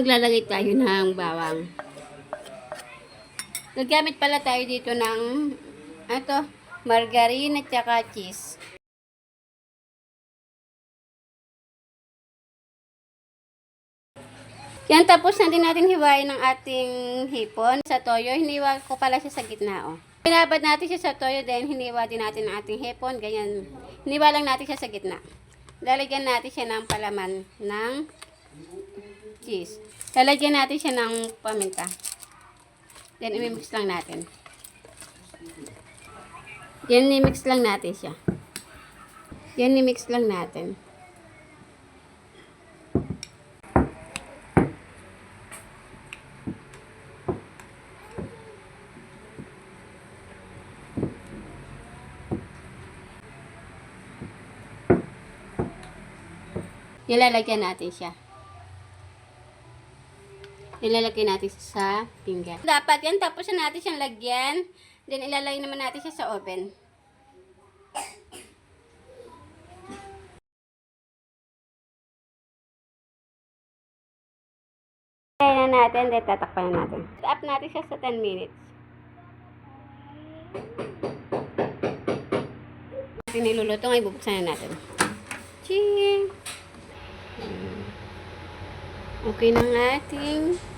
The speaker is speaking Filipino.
Maglalagay tayo ng bawang. Gagamit pala tayo dito ng margarine at saka cheese. Yan, tapos na din natin hiwain ng ating hipon sa toyo. Hiniwa ko pala siya sa gitna, oh. Pinabad natin siya sa toyo, then hiniwa din natin ang ating hipon. Ganyan, hiniwa lang natin siya sa gitna. Lalagyan natin siya ng palaman ng cheese. Lalagyan natin siya ng paminta. Then, imimix lang natin. Yan, imimix lang natin siya. Yan, imimix lang natin. Nilalagyan natin siya. Ilalagay natin sa pinggan. Dapat yan, tapos na natin siyang lagyan. Then, ilalagay naman natin siya sa oven. Ilalagay na natin, then tatakpan na natin. Up natin siya sa 10 minutes. Niluluto, ngayon bubuksan na natin. Ching! Okay na ang ating